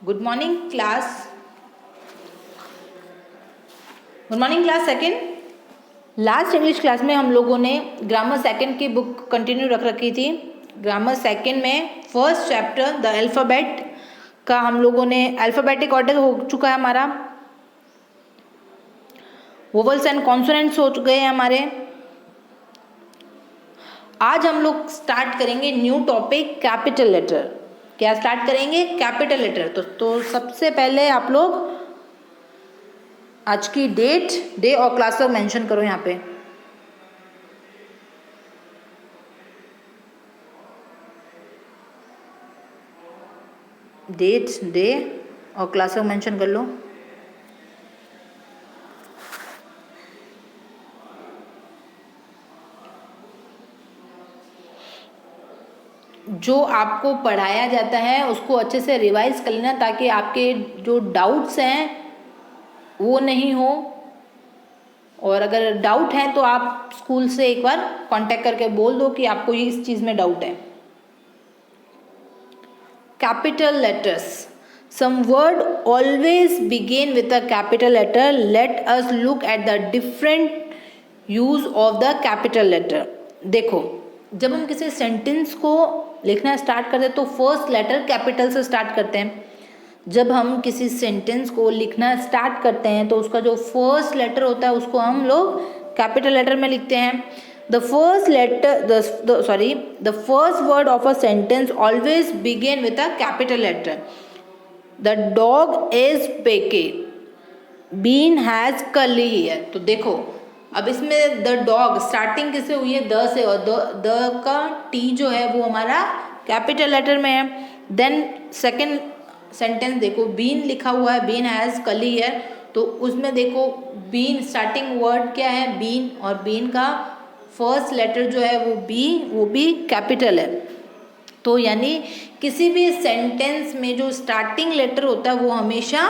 Good morning class. Good morning class second. Last English class में हम लोगों ने ग्रामर सेकंड की बुक कंटिन्यू रख रखी थी। ग्रामर सेकंड में फर्स्ट चैप्टर द अल्फ़ाबेट का हम लोगों ने अल्फ़ाबेटिक ऑर्डर हो चुका है हमारा। वोवल्स एंड कॉन्सोनेंट्स हो गए हैं हमारे। आज हम लोग स्टार्ट करेंगे न्यू टॉपिक कैपिटल लेटर। क्या स्टार्ट करेंगे? Capital letter. तो सबसे पहले आप लोग आज की डे और क्लास को मेंशन करो यहाँ पे। डे और क्लास को मेंशन कर लो। जो आपको पढ़ाया जाता है उसको अच्छे से रिवाइज कर लेना ताकि आपके जो डाउट्स हैं वो नहीं हो, और अगर डाउट है तो आप स्कूल से एक बार कांटेक्ट करके बोल दो कि आपको ये इस चीज़ में डाउट है। Capital letters, some word always begin with a capital letter. Let us look at the different use of the capital letter. देखो, जब हम किसी सेंटेंस को लिखना स्टार्ट करते हैं तो फर्स्ट लेटर कैपिटल से स्टार्ट करते हैं। जब हम किसी सेंटेंस को लिखना स्टार्ट करते हैं तो उसका जो फर्स्ट लेटर होता है उसको हम लोग कैपिटल लेटर में लिखते हैं। The first word of a sentence always begin with a capital letter. The dog is peke, Bean has curly hair. तो देखो, अब इसमें द डॉग स्टार्टिंग किससे हुई है? द से, और द का टी जो है वो हमारा कैपिटल लेटर में है। देन सेकंड सेंटेंस देखो, बीन लिखा हुआ है, बीन हैज कर्ली हेयर। तो उसमें देखो बीन स्टार्टिंग वर्ड क्या है? बीन, और बीन का फर्स्ट लेटर जो है वो बी, वो भी कैपिटल है। तो यानी किसी भी सेंटेंस में जो स्टार्टिंग लेटर होता है वो हमेशा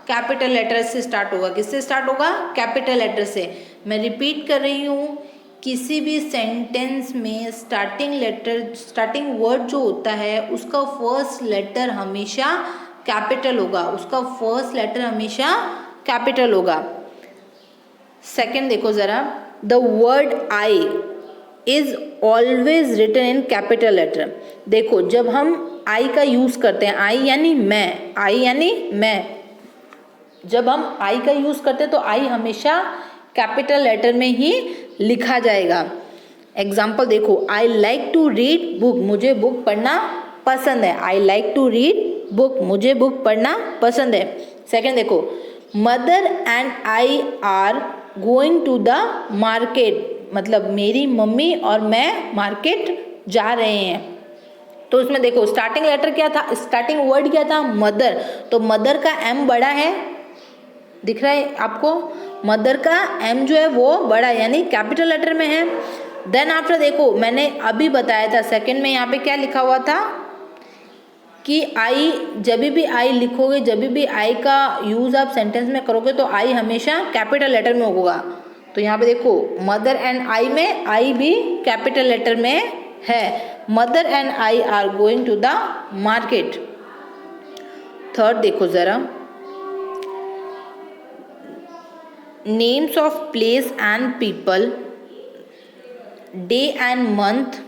कैपिटल लेटर से स्टार्ट होगा। किससे स्टार्ट होगा? कैपिटल लेटर से। मैं रिपीट कर रही हूँ, किसी भी सेंटेंस में स्टार्टिंग वर्ड जो होता है उसका फर्स्ट लेटर हमेशा कैपिटल होगा। उसका फर्स्ट लेटर हमेशा कैपिटल होगा। सेकंड देखो ज़रा, the word I is always written in capital letter. देखो, जब हम आई का यूज़ करते हैं, आई यानी मैं, जब हम आई का यूज़ करते हैं तो आई हमेशा कैपिटल लेटर में ही लिखा जाएगा। एग्जाम्पल देखो, I like to read book, मुझे बुक पढ़ना पसंद है। I like to read book, मुझे बुक पढ़ना पसंद है। सेकेंड देखो, mother and I are going to the market, मतलब मेरी मम्मी और मैं मार्केट जा रहे हैं। तो उसमें देखो स्टार्टिंग लेटर क्या था? स्टार्टिंग वर्ड क्या था? मदर। तो मदर का एम बड़ा है, दिख रहा है आपको? मदर का एम जो है वो बड़ा है, यानी कैपिटल लेटर में है। देन आफ्टर देखो, मैंने अभी बताया था सेकंड में यहाँ पे क्या लिखा हुआ था कि आई, जब भी आई लिखोगे, जब भी आई का यूज़ आप सेंटेंस में करोगे तो आई हमेशा कैपिटल लेटर में होगा। तो यहाँ पे देखो, मदर एंड आई में आई भी कैपिटल लेटर में है। Mother and I are going to the market. Third देखो ज़रा, names of place and people, day and month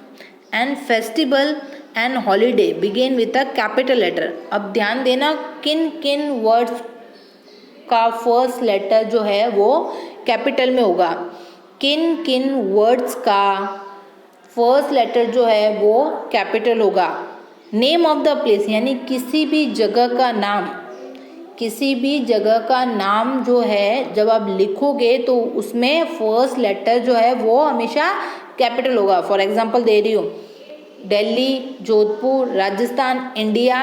and festival and holiday begin with a capital letter. अब ध्यान देना, किन किन वर्ड्स का फर्स्ट लेटर जो है वो कैपिटल में होगा। किन किन वर्ड्स का फर्स्ट लेटर जो है वो कैपिटल होगा। नेम ऑफ द प्लेस, यानी किसी भी जगह का नाम, किसी भी जगह का नाम जो है जब आप लिखोगे तो उसमें फर्स्ट लेटर जो है वो हमेशा कैपिटल होगा। फॉर एग्जांपल दे रही हूँ, दिल्ली, जोधपुर, राजस्थान, इंडिया,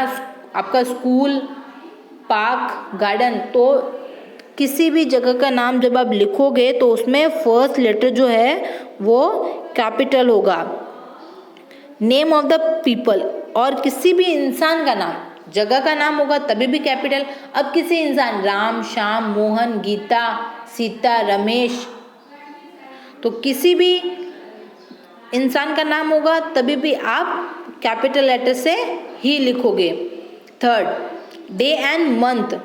आपका स्कूल, पार्क, गार्डन। तो किसी भी जगह का नाम जब आप लिखोगे तो उसमें फर्स्ट लेटर जो है वो कैपिटल होगा। नेम ऑफ द पीपल, और किसी भी इंसान का नाम, जगह का नाम होगा तभी भी कैपिटल। अब किसी इंसान, राम, श्याम, मोहन, गीता, सीता, रमेश, तो किसी भी इंसान का नाम होगा तभी भी आप कैपिटल लेटर से ही लिखोगे। Third, day and month,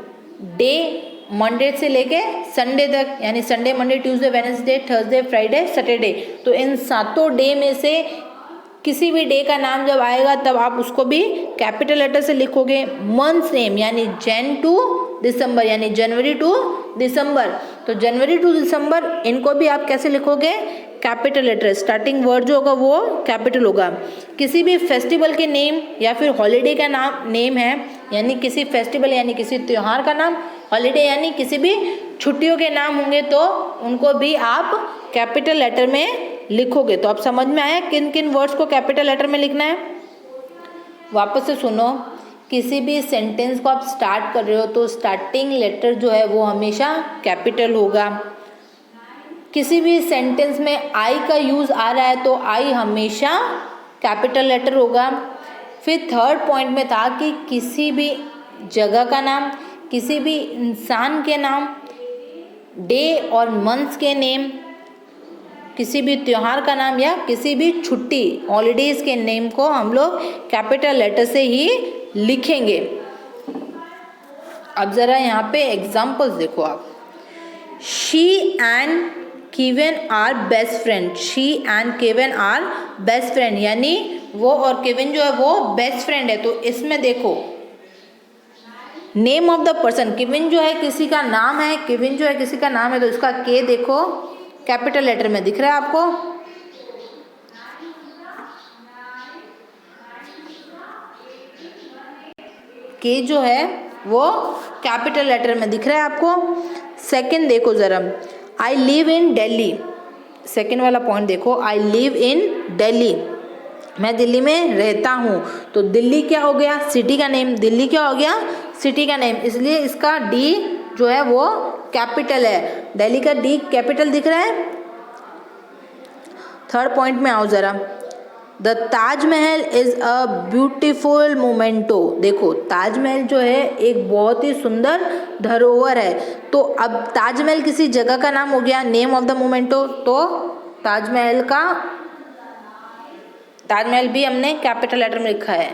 day Monday से लेके संडे तक, यानी Sunday, Monday, Tuesday, Wednesday, Thursday, Friday, Saturday. तो इन 7 डे में से किसी भी डे का नाम जब आएगा तब आप उसको भी कैपिटल लेटर से लिखोगे। मंथ्स नेम यानी जैन टू दिसंबर, यानी जनवरी टू दिसंबर, तो जनवरी टू दिसंबर इनको भी आप कैसे लिखोगे? Capital letter. स्टार्टिंग वर्ड जो होगा वो कैपिटल होगा। किसी भी फेस्टिवल के नेम या फिर हॉलीडे का नेम है, यानी किसी फेस्टिवल यानी किसी त्यौहार का नाम, हॉलीडे यानी किसी भी छुट्टियों के नाम होंगे तो उनको भी आप कैपिटल लेटर में लिखोगे। तो अब समझ में आया किन किन वर्ड्स को कैपिटल लेटर में लिखना है। वापस से सुनो, किसी भी सेंटेंस को आप स्टार्ट कर रहे हो तो स्टार्टिंग लेटर जो है वो हमेशा कैपिटल होगा। किसी भी सेंटेंस में आई का यूज़ आ रहा है तो आई हमेशा कैपिटल लेटर होगा। फिर थर्ड पॉइंट में था कि किसी भी जगह का नाम, किसी भी इंसान के नाम, डे और मंथ्स के नेम, किसी भी त्यौहार का नाम या किसी भी छुट्टी हॉलीडेज के नेम को हम लोग कैपिटल लेटर से ही लिखेंगे। अब ज़रा यहाँ पे एग्जाम्पल्स देखो आप। She and Kevin are best friend, she and Kevin are best friend, यानी वो और केविन जो है वो बेस्ट फ्रेंड है। तो इसमें देखो name of the person, Kevin जो है किसी का नाम है, केविन जो है किसी का नाम है, तो इसका के देखो कैपिटल लेटर में दिख रहा है आपको। के जो है वो कैपिटल लेटर में दिख रहा है आपको। सेकंड देखो जरा, I live in Delhi, second वाला पॉइंट देखो, आई लिव इन दिल्ली, मैं दिल्ली में रहता हूँ। तो दिल्ली क्या हो गया? सिटी का नेम। दिल्ली क्या हो गया? सिटी का नेम, इसलिए इसका डी जो है वो कैपिटल है। दिल्ली का डी कैपिटल दिख रहा है। थर्ड पॉइंट में आओ जरा, the Taj Mahal is a beautiful memento. देखो ताजमहल जो है एक बहुत ही सुंदर धरोहर है। तो अब ताजमहल किसी जगह का नाम हो गया, नेम ऑफ द मोमेंटो, तो ताजमहल भी हमने कैपिटल लेटर में लिखा है।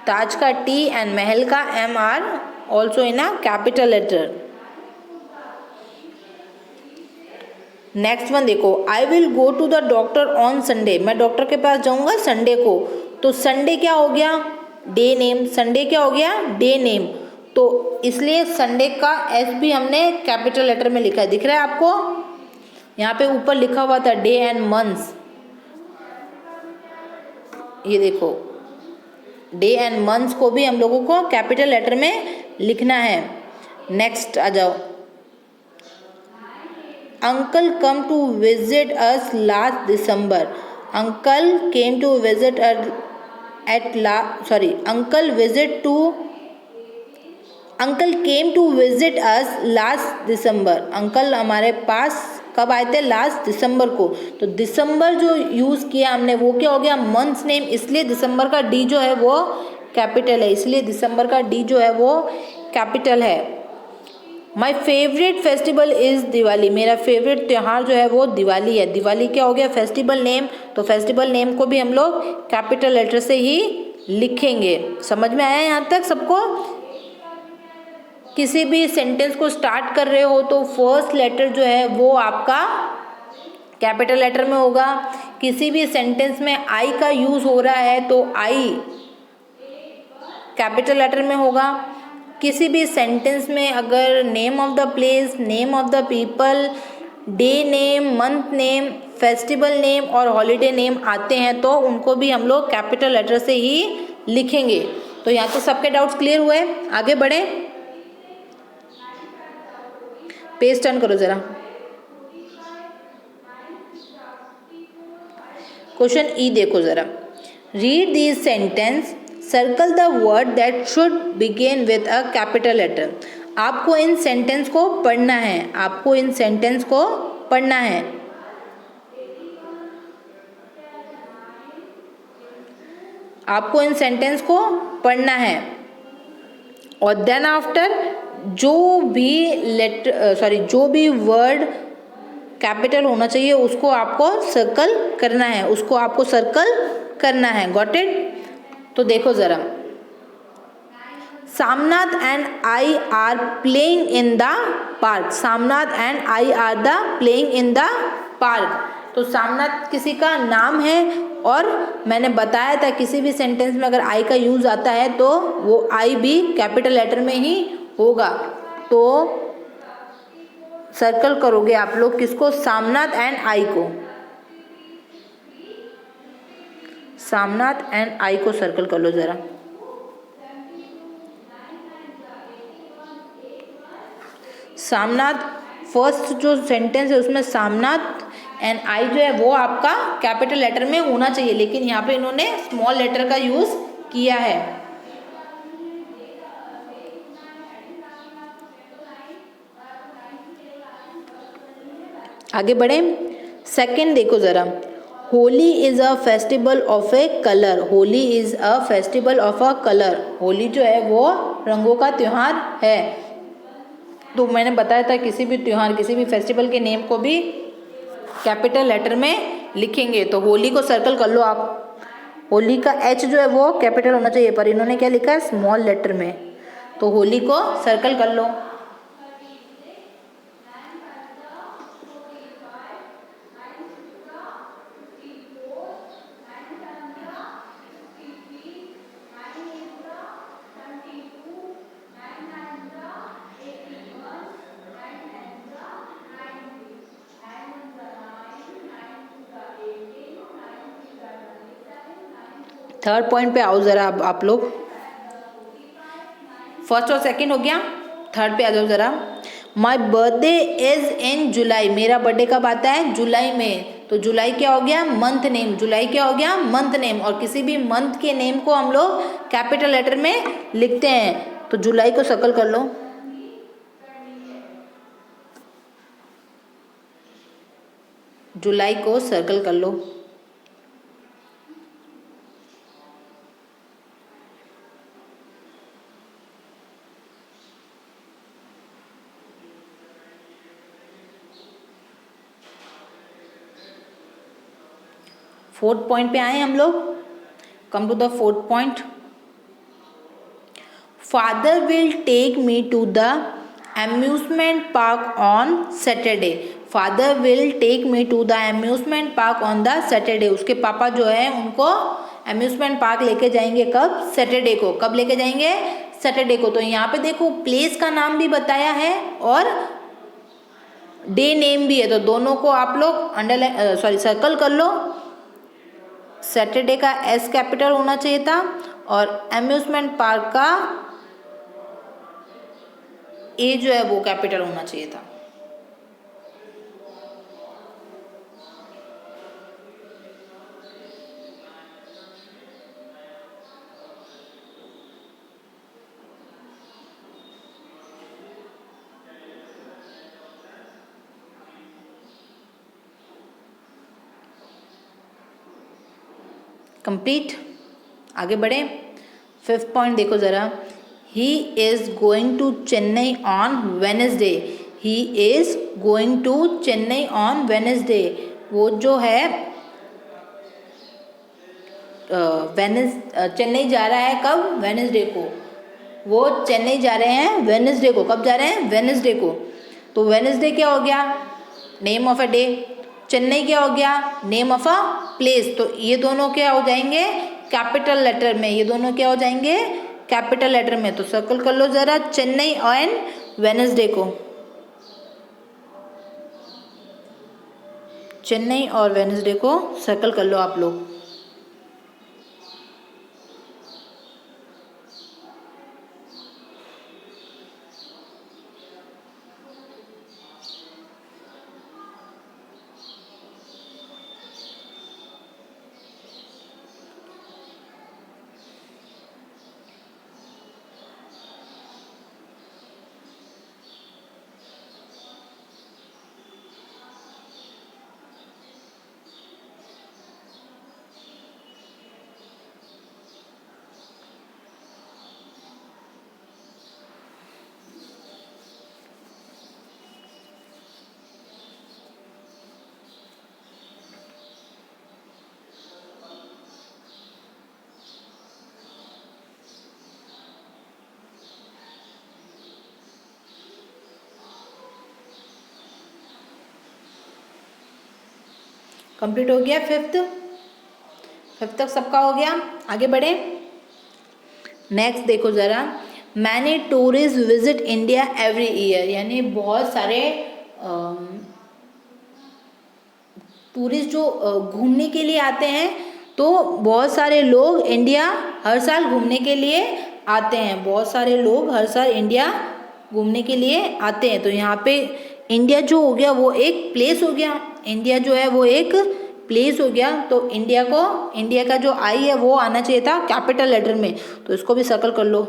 ताज का टी एंड महल का M are also in a capital letter. Next one देखो, I will go to the doctor on Sunday, मैं डॉक्टर के पास जाऊंगा संडे को। तो संडे क्या हो गया? Day name. संडे क्या हो गया? Day name. तो इसलिए संडे का एस भी हमने कैपिटल लेटर में लिखा है, दिख रहा है आपको? यहाँ पे ऊपर लिखा हुआ था डे एंड मंथ्स, ये देखो डे एंड मंथ्स को भी हम लोगों को कैपिटल लेटर में लिखना है। नेक्स्ट आ जाओ, uncle come to visit us last December, uncle came to visit uncle came to visit us last December, uncle हमारे पास कब आए थे? लास्ट दिसंबर को। तो दिसंबर जो यूज़ किया हमने वो क्या हो गया? मंथ्स नेम, इसलिए दिसंबर का डी जो है वो कैपिटल है, इसलिए दिसंबर का डी जो है वो कैपिटल है। My favourite festival is Diwali, मेरा फेवरेट त्यौहार जो है वो दिवाली है। दिवाली क्या हो गया? Festival name. तो फेस्टिवल नेम को भी हम लोग कैपिटल लेटर से ही लिखेंगे। समझ में आया यहाँ तक सबको? किसी भी सेंटेंस को स्टार्ट कर रहे हो तो फर्स्ट लेटर जो है वो आपका कैपिटल लेटर में होगा। किसी भी सेंटेंस में आई का यूज़ हो रहा है तो आई कैपिटल लेटर में होगा। किसी भी सेंटेंस में अगर name of the place, name of the people, day name, month name, festival name और हॉलीडे नेम आते हैं तो उनको भी हम लोग कैपिटल लेटर से ही लिखेंगे। तो यहाँ तो सबके डाउट्स क्लियर हुए, आगे बढ़े। पेज टर्न करो जरा। क्वेश्चन ई देखो जरा, read this sentence, circle the word that should begin with a capital letter. आपको इन सेंटेंस को पढ़ना है, आपको इन सेंटेंस को पढ़ना है। आपको इन सेंटेंस को पढ़ना है और देन आफ्टर जो भी वर्ड कैपिटल होना चाहिए उसको आपको सर्कल करना है, उसको आपको सर्कल करना है। Got it? तो देखो ज़रा, Samnath and I are playing in the park. Samnath and I are the playing in the park. तो सामनाथ किसी का नाम है और मैंने बताया था किसी भी सेंटेंस में अगर आई का यूज आता है तो वो आई भी कैपिटल लेटर में ही होगा। तो सर्कल करोगे आप लोग किसको, सामनाथ एंड आई को, सामनाथ एंड आई को सर्कल कर लो जरा। सामनाथ फर्स्ट जो सेंटेंस है उसमें सामनाथ एंड आई जो है वो आपका कैपिटल लेटर में होना चाहिए, लेकिन यहाँ पे इन्होंने स्मॉल लेटर का यूज किया है। आगे बढ़े, सेकंड देखो जरा, Holi is a festival of A colour. Holi is a festival of a colour. Holi जो है वो रंगों का त्योहार है। तो मैंने बताया था किसी भी त्योहार किसी भी फेस्टिवल के नेम को भी कैपिटल लेटर में लिखेंगे। तो होली को सर्कल कर लो आप। होली का एच जो है वो कैपिटल होना चाहिए, पर इन्होंने क्या लिखा है, स्मॉल लेटर में। तो होली को सर्कल कर लो। थर्ड पॉइंट पे आओ जरा आप लोग। फर्स्ट और सेकंड हो गया, थर्ड पे आ जाओ जरा। माई बर्थडे इज इन जुलाई। मेरा बर्थडे कब आता है, जुलाई में। तो जुलाई क्या हो गया, मंथ नेम। जुलाई क्या हो गया, मंथ नेम। और किसी भी मंथ के नेम को हम लोग कैपिटल लेटर में लिखते हैं। तो जुलाई को सर्कल कर लो। जुलाई को सर्कल कर लो। फोर्थ पॉइंट पे आए हम लोग। Come to the fourth point. Father will take me to the amusement park on Saturday. Father will take me to the amusement park on the Saturday. उसके पापा जो है उनको अम्यूजमेंट पार्क लेके जाएंगे कब, सैटरडे को। कब लेके जाएंगे, सैटरडे को। तो यहाँ पे देखो प्लेस का नाम भी बताया है और डे नेम भी है। तो दोनों को आप लोग अंडरलाइन सर्कल कर लो। सैटरडे का एस कैपिटल होना चाहिए था और अम्यूजमेंट पार्क का ए जो है वो कैपिटल होना चाहिए था। कंप्लीट, आगे बढ़े। फिफ्थ पॉइंट देखो ज़रा। He is going to Chennai on Wednesday. He is going to Chennai on Wednesday. वो जो है चेन्नई जा रहा है कब, वेनेसडे को। वो चेन्नई जा रहे हैं वेनेसडे को। कब जा रहे हैं, वेनेसडे को। तो वेनेसडे क्या हो गया, name of a day. Chennai क्या हो गया, नेम ऑफ अ प्लेस। तो ये दोनों क्या हो जाएंगे, कैपिटल लेटर में। ये दोनों क्या हो जाएंगे, कैपिटल लेटर में। तो सर्कल कर लो जरा चेन्नई एंड वेनेसडे को। चेन्नई और वेनेसडे को सर्कल कर लो आप लोग। कंप्लीट हो गया। फिफ्थ तक सबका हो गया। आगे बढ़े। नेक्स्ट देखो ज़रा, many tourist visit India every year, यानी बहुत सारे टूरिस्ट जो घूमने के लिए आते हैं, तो बहुत सारे लोग इंडिया हर साल घूमने के लिए आते हैं। बहुत सारे लोग हर साल इंडिया घूमने के लिए आते हैं। तो यहाँ पे इंडिया जो हो गया वो एक प्लेस हो गया, इंडिया जो है वो एक प्लेस हो गया। तो इंडिया का जो आई है वो आना चाहिए था कैपिटल लेटर में, तो इसको भी सर्कल कर लो।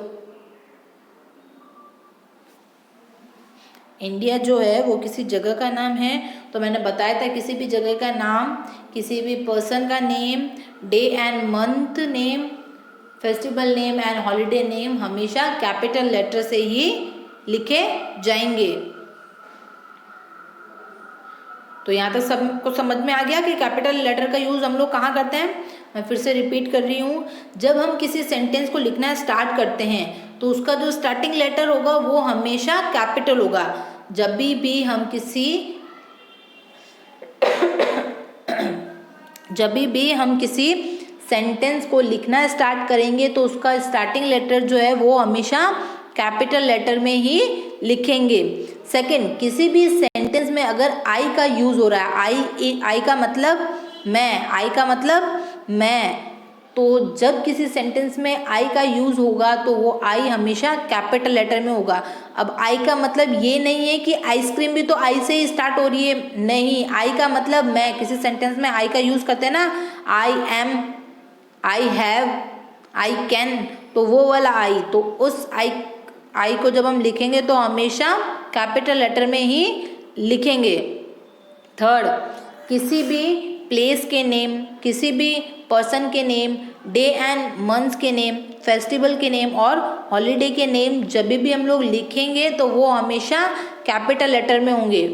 इंडिया जो है वो किसी जगह का नाम है, तो मैंने बताया था किसी भी जगह का नाम, किसी भी पर्सन का name, day and month name, festival name and holiday name हमेशा कैपिटल लेटर से ही लिखे जाएंगे। तो यहाँ तक सबको समझ में आ गया कि कैपिटल लेटर का यूज़ हम लोग कहाँ करते हैं। मैं फिर से रिपीट कर रही हूँ, जब हम किसी सेंटेंस को लिखना स्टार्ट करते हैं तो उसका जो स्टार्टिंग लेटर होगा वो हमेशा कैपिटल होगा। जब भी हम किसी सेंटेंस को लिखना स्टार्ट करेंगे तो उसका स्टार्टिंग लेटर जो है वो हमेशा कैपिटल लेटर में ही लिखेंगे। सेकंड, किसी भी सेंटेंस में अगर आई का यूज़ हो रहा है, आई का मतलब मैं, तो जब किसी सेंटेंस में आई का यूज़ होगा तो वो आई हमेशा कैपिटल लेटर में होगा। अब आई का मतलब ये नहीं है कि आइसक्रीम भी तो आई से ही स्टार्ट हो रही है, नहीं, आई का मतलब मैं। किसी सेंटेंस में आई का यूज़ करते हैं ना, I am, I have, I can, तो वो वाला आई, तो उस आई को जब हम लिखेंगे तो हमेशा कैपिटल लेटर में ही लिखेंगे। थर्ड, किसी भी प्लेस के नेम, किसी भी पर्सन के नेम, डे एंड मंथ्स के नेम, फेस्टिवल के नेम और हॉलीडे के नेम जब भी हम लोग लिखेंगे तो वो हमेशा कैपिटल लेटर में होंगे,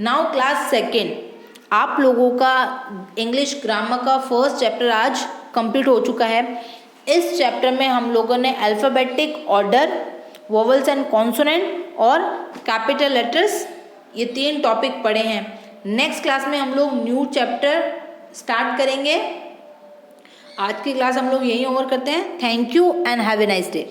नाउ क्लास सेकेंड, आप लोगों का इंग्लिश ग्रामर का फर्स्ट चैप्टर आज कंप्लीट हो चुका है। इस चैप्टर में हम लोगों ने alphabetic order, vowels and consonant और कैपिटल लेटर्स, ये 3 टॉपिक पढ़े हैं। नेक्स्ट क्लास में हम लोग न्यू चैप्टर स्टार्ट करेंगे। आज की क्लास हम लोग यहीं ओवर करते हैं। Thank you and have a nice day.